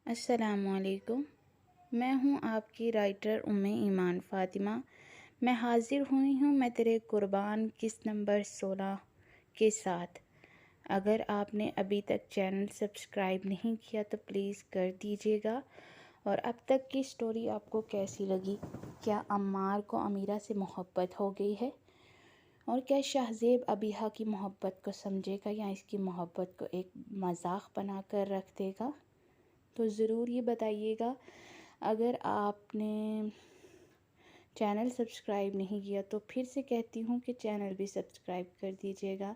السلام علیکم۔ میں ہوں آپ کی رائٹر ایمان فاطمہ۔ میں حاضر ہوئی ہوں میں تیرے قربان قسط نمبر 16 کے ساتھ۔ اگر آپ نے ابھی تک چینل سبسکرائب نہیں کیا تو پلیز کر دیجیے گا۔ اور اب تک کی سٹوری آپ کو کیسی لگی؟ کیا عمار کو امیرہ سے محبت ہو گئی ہے؟ اور کیا شہزیب ابیحہ کی محبت کو سمجھے گا یا اس کی محبت کو ایک مذاق بنا کر رکھ دے گا؟ تو ضرور یہ بتائیے گا۔ اگر آپ نے چینل سبسکرائب نہیں کیا تو پھر سے کہتی ہوں کہ چینل بھی سبسکرائب کر دیجیے گا۔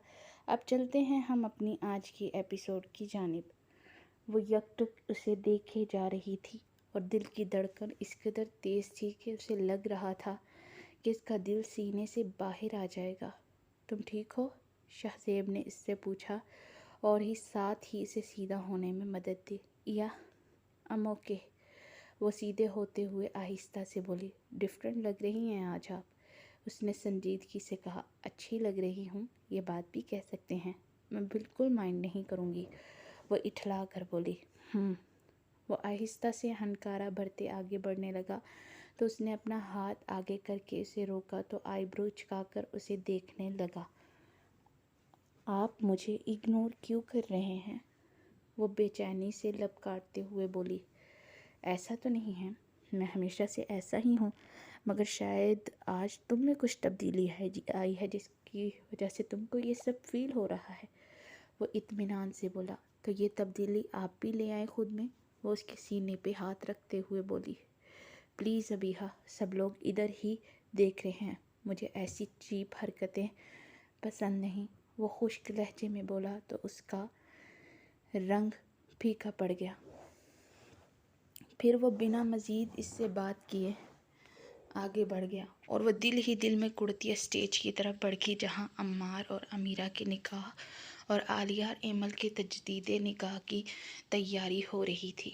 اب چلتے ہیں ہم اپنی آج کی ایپیسوڈ کی جانب۔ وہ یکٹک اسے دیکھے جا رہی تھی اور دل کی دھڑکن اس قدر تیز تھی کہ اسے لگ رہا تھا کہ اس کا دل سینے سے باہر آ جائے گا۔ تم ٹھیک ہو؟ شہزیب نے اس سے پوچھا اور ساتھ ہی اسے سیدھا ہونے میں مدد دی۔ یا اوکے، وہ سیدھے ہوتے ہوئے آہستہ سے بولی۔ ڈفرینٹ لگ رہی ہیں آج آپ، اس نے سنجیدگی سے کہا۔ اچھی لگ رہی ہوں، یہ بات بھی کہہ سکتے ہیں۔ میں بالکل مائنڈ نہیں کروں گی، وہ اٹھلا کر بولی۔ وہ آہستہ سے ہنکارا بھرتے آگے بڑھنے لگا تو اس نے اپنا ہاتھ آگے کر کے اسے روکا تو آئی برو چکا کر اسے دیکھنے لگا۔ آپ مجھے اگنور کیوں کر رہے ہیں؟ وہ بے چینی سے لب کاٹتے ہوئے بولی۔ ایسا تو نہیں ہے، میں ہمیشہ سے ایسا ہی ہوں، مگر شاید آج تم میں کچھ تبدیلی آئی ہے جس کی وجہ سے تم کو یہ سب فیل ہو رہا ہے، وہ اطمینان سے بولا۔ تو یہ تبدیلی آپ بھی لے آئے خود میں، وہ اس کے سینے پہ ہاتھ رکھتے ہوئے بولی۔ پلیز ابیحہ، سب لوگ ادھر ہی دیکھ رہے ہیں، مجھے ایسی چیپ حرکتیں پسند نہیں، وہ خشک لہجے میں بولا تو اس کا رنگ پھیکا پڑ گیا۔ پھر وہ بنا مزید اس سے بات کیے آگے بڑھ گیا اور وہ دل ہی دل میں کڑتی اسٹیج کی طرف بڑھ گئی جہاں عمار اور امیرہ کے نکاح اور عالیہ اور ایمل کے تجدید نکاح کی تیاری ہو رہی تھی۔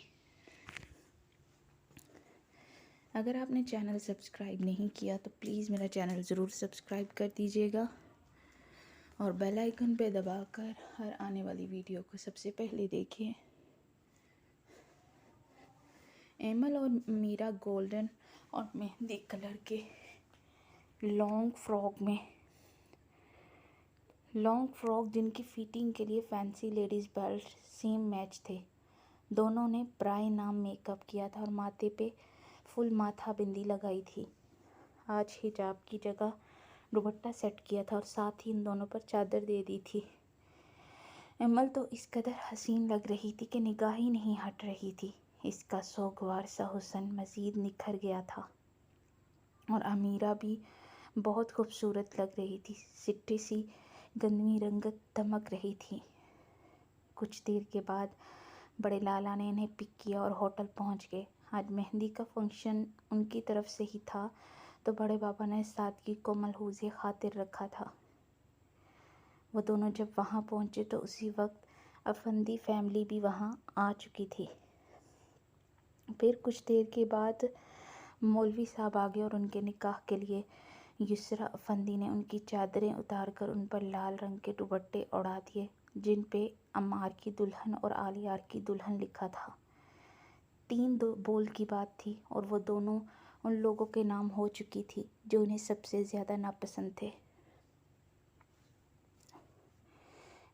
اگر آپ نے چینل سبسکرائب نہیں کیا تو پلیز میرا چینل ضرور سبسکرائب کر دیجیے گا اور بیل آئیکن پہ دبا کر ہر آنے والی ویڈیو کو سب سے پہلے دیکھیں۔ ایمل اور امیرہ گولڈن اور مہندی کلر کے لانگ فراک جن کی فٹنگ کے لیے fancy ladies belt same match تھے۔ دونوں نے برائے نام میک اپ کیا تھا اور ماتھے پہ فل ماتھا بندی لگائی تھی۔ آج حجاب کی جگہ دوپٹہ سیٹ کیا تھا اور ساتھ ہی ان دونوں پر چادر دے دی تھی۔ ایمل تو اس قدر حسین لگ رہی تھی کہ نگاہ ہی نہیں ہٹ رہی تھی۔ اس کا سوگوار سا حسن مزید نکھر گیا تھا اور امیرہ بھی بہت خوبصورت لگ رہی تھی، سٹی سی گندمی رنگت دمک رہی تھی۔ کچھ دیر کے بعد بڑے لالا نے انہیں پک کیا اور ہوٹل پہنچ گئے۔ آج مہندی کا فنکشن ان کی طرف سے ہی تھا تو بڑے بابا نے سادگی کو ملحوظ خاطر رکھا تھا۔ وہ دونوں جب وہاں پہنچے تو اسی وقت افندی فیملی بھی وہاں آ چکی تھی۔ پھر کچھ دیر کے بعد مولوی صاحب آ گئے اور ان کے نکاح کے لیے یسریٰ افندی نے ان کی چادریں اتار کر ان پر لال رنگ کے دوپٹے اڑا دیے جن پہ عمار کی دلہن اور عالیہ کی دلہن لکھا تھا۔ 3 بول کی بات تھی اور وہ دونوں ان لوگوں کے نام ہو چکی تھی جو انہیں سب سے زیادہ ناپسند تھے۔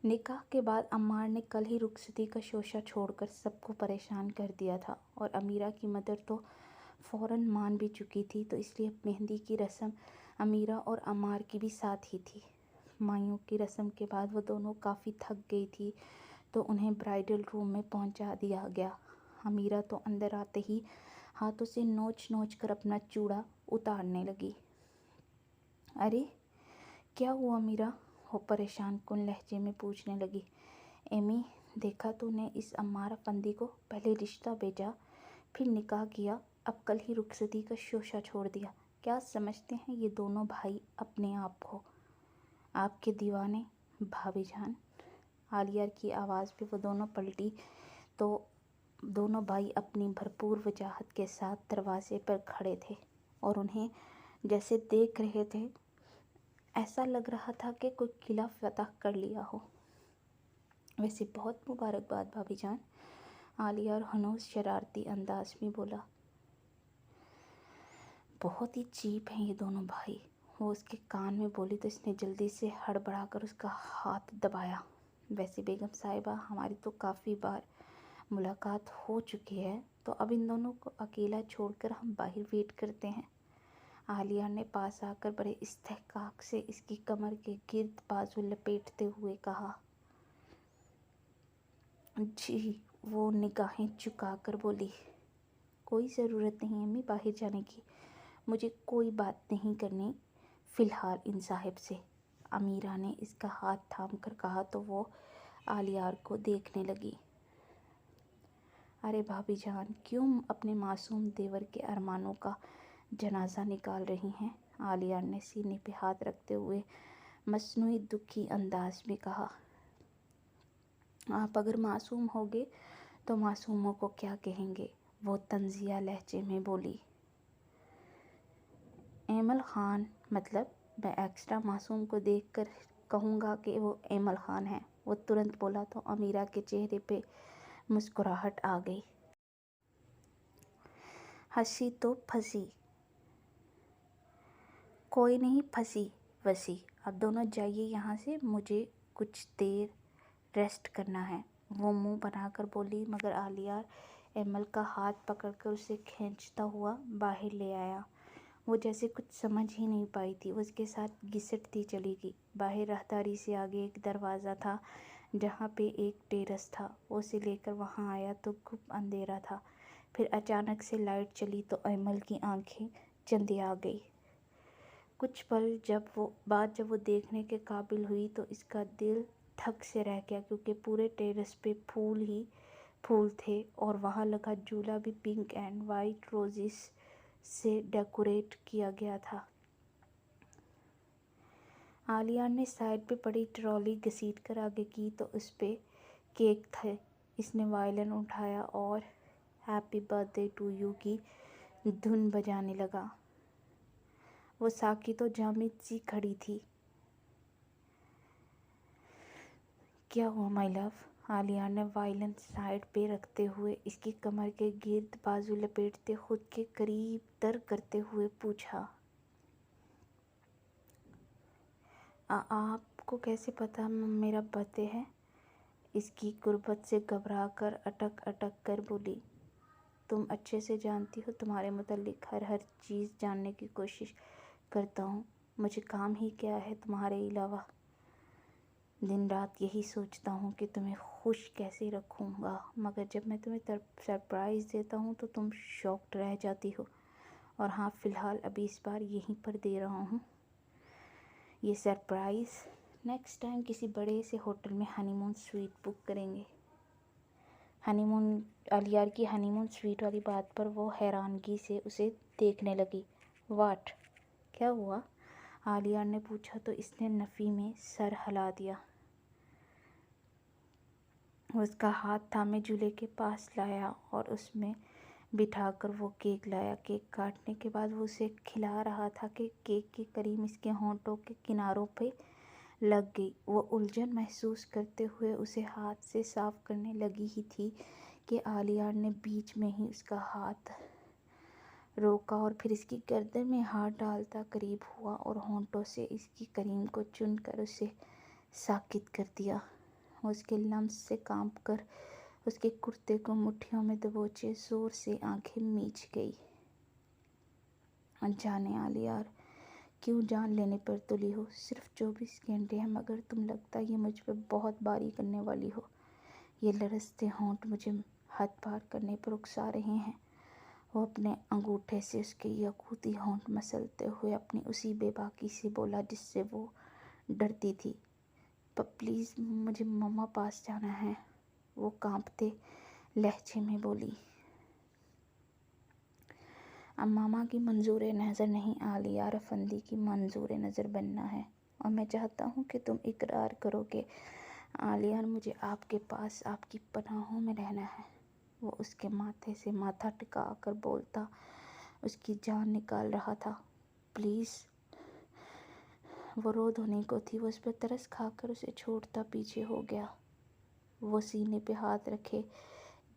نکاح کے بعد عمار نے کل ہی رخصتی کا شوشہ چھوڑ کر سب کو پریشان کر دیا تھا اور امیرہ کی مدر تو فوراً مان بھی چکی تھی، تو اس لیے مہندی کی رسم امیرہ اور عمار کی بھی ساتھ ہی تھی۔ مائیوں کی رسم کے بعد وہ دونوں کافی تھک گئی تھی تو انہیں برائڈل روم میں پہنچا دیا گیا۔ امیرہ تو اندر آتے ہی ہاتھوں سے نوچ نوچ کر اپنا چوڑا اتارنے لگی۔ ارے کیا ہوا امیرہ؟ وہ پریشان کن لہجے میں پوچھنے لگی۔ ایمی، دیکھا تو نے اس عمار افندی کو، پہلے رشتہ بھیجا پھر نکاح کیا، اب کل ہی رخصتی کا شوشہ چھوڑ دیا۔ کیا سمجھتے ہیں یہ دونوں بھائی اپنے آپ کو؟ آپ کے دیوانے بھابی جان؟ عالیہ کی آواز پہ وہ دونوں پلٹی تو دونوں بھائی اپنی بھرپور وجاہت کے ساتھ دروازے پر کھڑے تھے اور انہیں جیسے دیکھ رہے تھے ایسا لگ رہا تھا کہ کوئی قلعہ فتح کر لیا ہو۔ ویسے بہت مبارکباد بھابی جان، عالیہ اور ہنوز شرارتی انداز میں بولا۔ بہت ہی چیپ ہیں یہ دونوں بھائی، وہ اس کے کان میں بولی تو اس نے جلدی سے ہڑبڑا کر اس کا ہاتھ دبایا۔ ویسے بیگم صاحبہ، ہماری تو کافی بار ملاقات ہو چکی ہے، تو اب ان دونوں کو اکیلا چھوڑ کر ہم باہر ویٹ کرتے ہیں۔ عالیہ نے پاس آ کر بڑے استحقاق سے اس کی کمر کے گرد بازو لپیٹتے ہوئے کہا۔ جی، وہ نگاہیں جھکا کر بولی۔ کوئی ضرورت نہیں امی باہر جانے کی، مجھے کوئی بات نہیں کرنی فی الحال ان صاحب سے۔ امیرہ نے اس کا ہاتھ تھام کر کہا تو وہ عالیہ کو دیکھنے لگی۔ ارے بھابی جان، کیوں اپنے معصوم دیور کے ارمانوں کا جنازہ نکال رہی ہیں؟ عالیہ نے سینے پہ ہاتھ رکھتے ہوئے مصنوعی دکھی انداز میں کہا۔ آپ اگر معصوم ہوگے تو معصوموں کو کیا کہیں گے؟ وہ طنزیہ لہجے میں بولی۔ ایمل خان مطلب؟ میں ایکسٹرا معصوم کو دیکھ کر کہوں گا کہ وہ ایمل خان ہے، وہ ترنت بولا تو امیرہ کے چہرے پہ مسکراہٹ آ گئی۔ ہنسی تو پھنسی۔ کوئی نہیں پھنسی وسی، اب دونوں جائیے یہاں سے، مجھے کچھ دیر ریسٹ کرنا ہے، وہ منہ بنا کر بولی، مگر عالیہ ایمل کا ہاتھ پکڑ کر اسے کھینچتا ہوا باہر لے آیا۔ وہ جیسے کچھ سمجھ ہی نہیں پائی تھی، وہ اس کے ساتھ گھسٹتی چلی گئی۔ باہر راہداری سے آگے ایک دروازہ تھا جہاں پہ ایک ٹیرس تھا، وہ اسے لے کر وہاں آیا تو گپ اندھیرا تھا، پھر اچانک سے لائٹ چلی تو ایمل کی آنکھیں چندیا گئی۔ کچھ پل بعد جب وہ دیکھنے کے قابل ہوئی تو اس کا دل دھک سے رہ گیا، کیونکہ پورے ٹیرس پہ پھول ہی پھول تھے اور وہاں لگا جھولا بھی پنک اینڈ وائٹ روزز سے ڈیکوریٹ کیا گیا تھا۔ عالیہ نے سائڈ پہ پڑی ٹرالی گھسیٹ کر آگے کی تو اس پہ کیک تھے۔ اس نے وائلن اٹھایا اور happy birthday to you کی دھن بجانے لگا۔ وہ ساکی تو جامد سی کھڑی تھی۔ کیا ہوا مائی لو؟ عالیہ نے وائلن سائڈ پہ رکھتے ہوئے اس کی کمر کے گرد بازو لپیٹتے خود کے قریب تر کرتے ہوئے پوچھا۔ آپ کو کیسے پتا میرا برتھ ڈے ہے؟ اس کی غربت سے گھبرا کر اٹک اٹک کر بولی۔ تم اچھے سے جانتی ہو، تمہارے متعلق ہر چیز جاننے کی کوشش کرتا ہوں، مجھے کام ہی کیا ہے تمہارے علاوہ؟ دن رات یہی سوچتا ہوں کہ تمہیں خوش کیسے رکھوں گا، مگر جب میں تمہیں سرپرائز دیتا ہوں تو تم شاکڈ رہ جاتی ہو۔ اور ہاں، فی الحال ابھی اس بار یہیں پر دے رہا ہوں یہ سرپرائز، نیکسٹ ٹائم کسی بڑے سے ہوٹل میں ہنی مون سویٹ بک کریں گے۔ ہنی مون؟ عالیہ کی ہنی مون سویٹ والی بات پر وہ حیرانگی سے اسے دیکھنے لگی۔ واٹ؟ کیا ہوا؟ عالیہ نے پوچھا تو اس نے نفی میں سر ہلا دیا۔ وہ اس کا ہاتھ تھامے جھولے کے پاس لایا اور اس میں بٹھا کر وہ کیک لایا۔ کیک کاٹنے کے بعد وہ اسے کھلا رہا تھا کہ کیک کی کریم اس کے ہونٹوں کے کناروں پہ لگ گئی۔ وہ الجھن محسوس کرتے ہوئے اسے ہاتھ سے صاف کرنے لگی ہی تھی کہ عالیہ نے بیچ میں ہی اس کا ہاتھ روکا اور پھر اس کی گردن میں ہاتھ ڈالتا قریب ہوا اور ہونٹوں سے اس کی کریم کو چن کر اسے ساکت کر دیا۔ وہ اس کے لمس سے کانپ کر اس کے کرتے کو مٹھیوں میں دبوچے زور سے آنکھیں میچ گئی۔ جانے عالیہ، کیوں جان لینے پر تلی ہو؟ صرف 24 گھنٹے ہیں، مگر تم لگتا یہ مجھ پہ بہت باری کرنے والی ہو۔ یہ لرزتے ہونٹ مجھے حد پار کرنے پر اکسا رہے ہیں۔ وہ اپنے انگوٹھے سے اس کے یاقوتی ہونٹ مسلتے ہوئے اپنی اسی بے باکی سے بولا جس سے وہ ڈرتی تھی۔ پلیز مجھے مما پاس جانا ہے، وہ کانپتے لہجے میں بولی۔ اب ماما کی منظور نظر نہیں، عالیہ افندی کی منظور نظر بننا ہے، اور میں چاہتا ہوں کہ تم اقرار کرو کہ عالیہ مجھے آپ کے پاس آپ کی پناہوں میں رہنا ہے۔ وہ اس کے ماتھے سے ماتھا ٹکا کر بولتا اس کی جان نکال رہا تھا۔ پلیز! وہ رو دھونے کو تھی، وہ اس پر ترس کھا کر اسے چھوڑتا پیچھے ہو گیا۔ وہ سینے پہ ہاتھ رکھے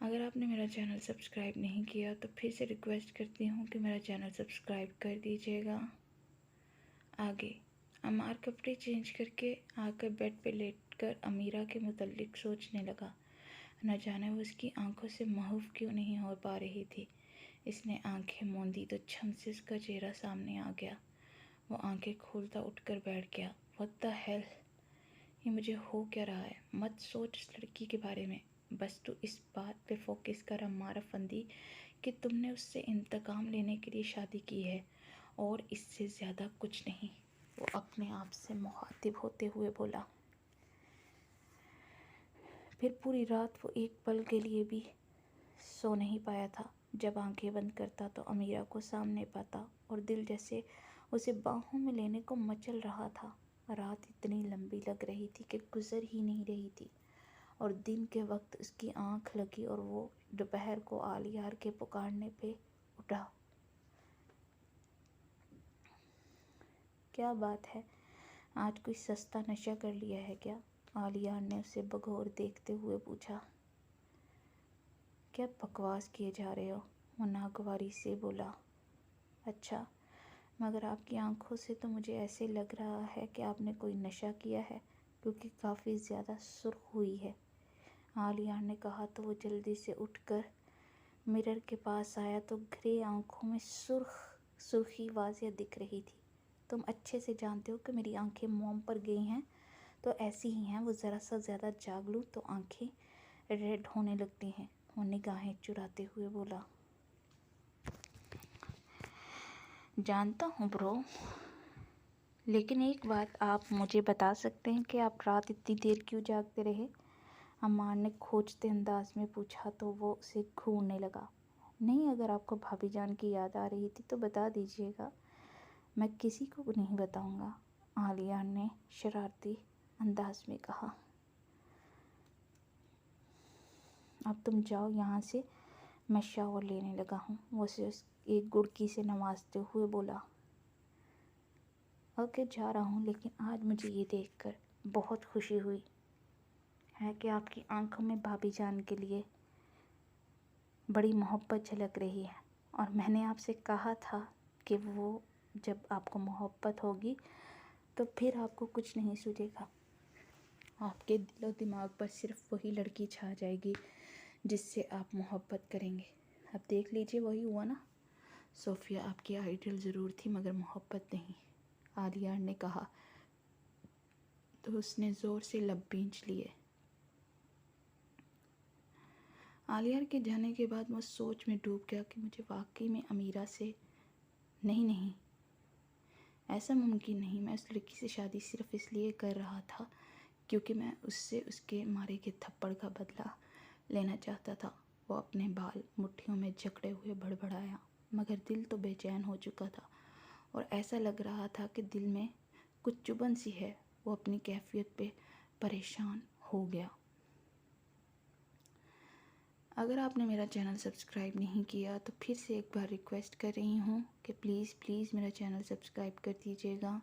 اگر آپ نے میرا چینل سبسکرائب نہیں کیا تو پھر سے ریکویسٹ کرتی ہوں کہ میرا چینل سبسکرائب کر دیجیے گا۔ آگے عمار کپڑے چینج کر کے آ کر بیڈ پہ لیٹ کر امیرہ کے متعلق سوچنے لگا۔ نہ جانے وہ اس کی آنکھوں سے محو کیوں نہیں ہو پا رہی تھی۔ اس نے آنکھیں موندی تو چھم سے اس کا چہرہ سامنے آ گیا۔ وہ آنکھیں کھولتا اٹھ کر بیٹھ گیا۔ What the hell؟ یہ مجھے ہو کیا رہا ہے؟ مت سوچ اس لڑکی کے بارے میں، بس تو اس بات پہ فوکس کر عمار افندی کہ تم نے اس سے انتقام لینے کے لیے شادی کی ہے، اور اس سے زیادہ کچھ نہیں، وہ اپنے آپ سے مخاطب ہوتے ہوئے بولا۔ پھر پوری رات وہ ایک پل کے لیے بھی سو نہیں پایا تھا۔ جب آنکھیں بند کرتا تو امیرہ کو سامنے پاتا اور دل جیسے اسے باہوں میں لینے کو مچل رہا تھا۔ رات اتنی لمبی لگ رہی تھی کہ گزر ہی نہیں رہی تھی، اور دن کے وقت اس کی آنکھ لگی اور وہ دوپہر کو آلیار کے پکارنے پہ اٹھا۔ کیا بات ہے، آج کوئی سستا نشہ کر لیا ہے کیا؟ آلیار نے اسے بغور دیکھتے ہوئے پوچھا۔ کیا بکواس کیے جا رہے ہو؟ وہ ناگواری سے بولا۔ اچھا، مگر آپ کی آنکھوں سے تو مجھے ایسے لگ رہا ہے کہ آپ نے کوئی نشہ کیا ہے، کیونکہ کافی زیادہ سرخ ہوئی ہے، آلیار نے کہا تو وہ جلدی سے اٹھ کر مرر کے پاس آیا تو گھرے آنکھوں میں سرخی واضح دکھ رہی تھی۔ تم اچھے سے جانتے ہو کہ میری آنکھیں موم پر گئی ہیں تو ایسی ہی ہیں، وہ ذرا سا زیادہ جاگ لوں تو آنکھیں ریڈ ہونے لگتی ہیں، وہ نگاہیں چراتے ہوئے بولا۔ جانتا ہوں برو، لیکن ایک بات آپ مجھے بتا سکتے ہیں کہ آپ رات اتنی دیر کیوں جاگتے رہے؟ عمار نے کھوجتے انداز میں پوچھا تو وہ اسے گھورنے لگا۔ نہیں، اگر آپ کو بھابھی جان کی یاد آ رہی تھی تو بتا دیجیے گا، میں کسی کو نہیں بتاؤں گا، آلیار نے شرارتی انداز میں کہا۔ اب تم جاؤ یہاں سے، میں شاور لینے لگا ہوں، وہ اسے ایک گڑکی سے نوازتے ہوئے بولا۔ اوکے، جا رہا ہوں، لیکن آج مجھے یہ دیکھ کر بہت خوشی ہوئی ہے کہ آپ کی آنکھوں میں بھابھی جان کے لیے بڑی محبت جھلک رہی ہے، اور میں نے آپ سے کہا تھا کہ وہ جب آپ کو محبت ہوگی تو پھر آپ کو کچھ نہیں سوجے گا، آپ کے دل و دماغ پر صرف وہی لڑکی چھا جائے گی جس سے آپ محبت کریں گے۔ اب دیکھ لیجئے، وہی ہوا نا، صوفیہ آپ کی آئیڈل ضرور تھی مگر محبت نہیں، آلیار نے کہا تو اس نے زور سے لب بھینچ لیے۔ آلیار کے جانے کے بعد وہ سوچ میں ڈوب گیا کہ مجھے واقعی میں امیرہ سے نہیں، ایسا ممکن نہیں، میں اس لڑکی سے شادی صرف اس لیے کر رہا تھا کیونکہ میں اس سے اس کے مارے کے تھپڑ کا بدلہ لینا چاہتا تھا۔ وہ اپنے بال مٹھیوں میں جکڑے ہوئے بڑبڑایا، مگر دل تو بے چین ہو چکا تھا، اور ایسا لگ رہا تھا کہ دل میں کچھ چبھن سی ہے۔ وہ اپنی کیفیت پہ پریشان ہو گیا۔ اگر آپ نے میرا چینل سبسکرائب نہیں کیا تو پھر سے ایک بار ریکویسٹ کر رہی ہوں کہ پلیز میرا چینل سبسکرائب کر دیجیے گا،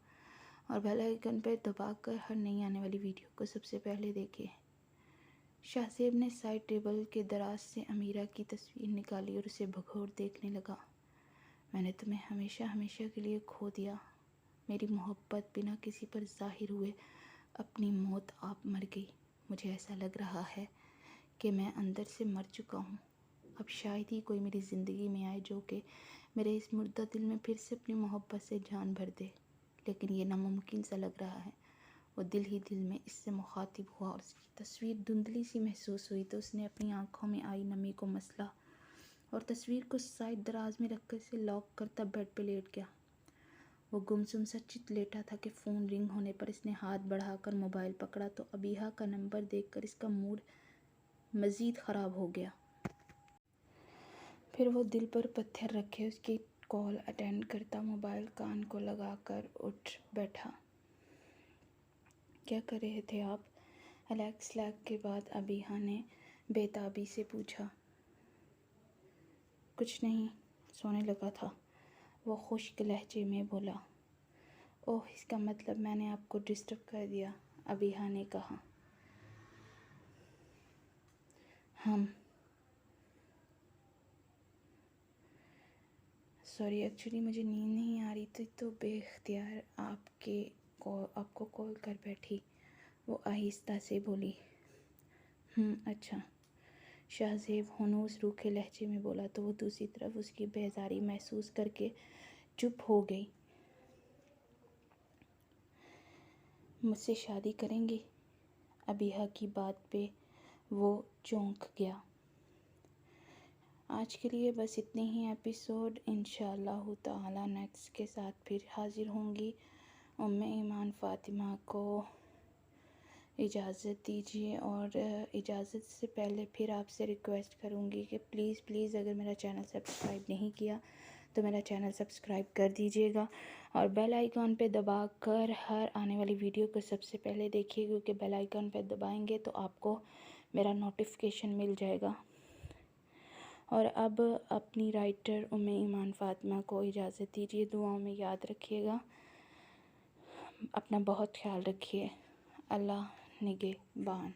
اور بیل آئیکن پہ دبا کر ہر نئی آنے والی ویڈیو کو سب سے پہلے دیکھیں۔ شاہ زیب نے سائڈ ٹیبل کے دراز سے امیرہ کی تصویر نکالی اور اسے بغور دیکھنے لگا۔ میں نے تمہیں ہمیشہ کے لیے کھو دیا، میری محبت بنا کسی پر ظاہر ہوئے اپنی موت آپ مر گئی، مجھے ایسا لگ رہا ہے کہ میں اندر سے مر چکا ہوں، اب شاید ہی کوئی میری زندگی میں آئے جو کہ میرے اس مردہ دل میں پھر سے اپنی محبت سے جان بھر دے، لیکن یہ ناممکن سا لگ رہا ہے۔ وہ دل ہی دل میں اس سے مخاطب ہوا اور اس کی تصویر دھندلی سی محسوس ہوئی تو اس نے اپنی آنکھوں میں آئی نمی کو مسلا اور تصویر کو سائڈ دراز میں رکھ کر اسے لاک کرتا بیڈ پہ لیٹ گیا۔ وہ گمسم سا چت لیٹا تھا کہ فون رنگ ہونے پر اس نے ہاتھ بڑھا کر موبائل پکڑا تو ابیہا کا نمبر دیکھ کر اس کا موڈ مزید خراب ہو گیا۔ پھر وہ دل پر پتھر رکھے اس کی کال اٹینڈ کرتا موبائل کان کو لگا کر اٹھ بیٹھا۔ کیا کر رہے تھے آپ؟ الیکس لیگ کے بعد ابیہا نے بے تابی سے پوچھا۔ کچھ نہیں، سونے لگا تھا، وہ خشک لہجے میں بولا۔ اوہ، اس کا مطلب میں نے آپ کو ڈسٹرب کر دیا، ابیہا نے کہا۔ سوری ایکچولی مجھے نیند نہیں آ رہی تھی تو بے اختیار آپ کو کال کر بیٹھی. وہ آہستہ سے بولی. اچھا. شاہ زیب ہنوز روکھے لہجے میں بولا تو وہ دوسری طرف اس کی بیزاری محسوس کر کے چپ ہو گئی. مجھ سے شادی کریں گی؟ ابیحہ کی بات پہ وہ چونک گیا. آج کے لیے بس اتنے ہی ایپیسوڈ. انشاءاللہ تعالی نیکسٹ کے ساتھ پھر حاضر ہوں گی. ایمان فاطمہ کو اجازت دیجیے، اور اجازت سے پہلے پھر آپ سے ریکویسٹ کروں گی کہ پلیز اگر میرا چینل سبسکرائب نہیں کیا تو میرا چینل سبسکرائب کر دیجیے گا، اور بیل آئیکن پہ دبا کر ہر آنے والی ویڈیو کو سب سے پہلے دیکھیے، کیونکہ بیل آئیکن پہ دبائیں گے تو آپ کو میرا نوٹیفیکیشن مل جائے گا. اور اب اپنی رائٹر ایمان فاطمہ کو اجازت دیجیے. دعاؤں میں یاد رکھیے گا. اپنا بہت خیال رکھیے. اللہ نگہبان.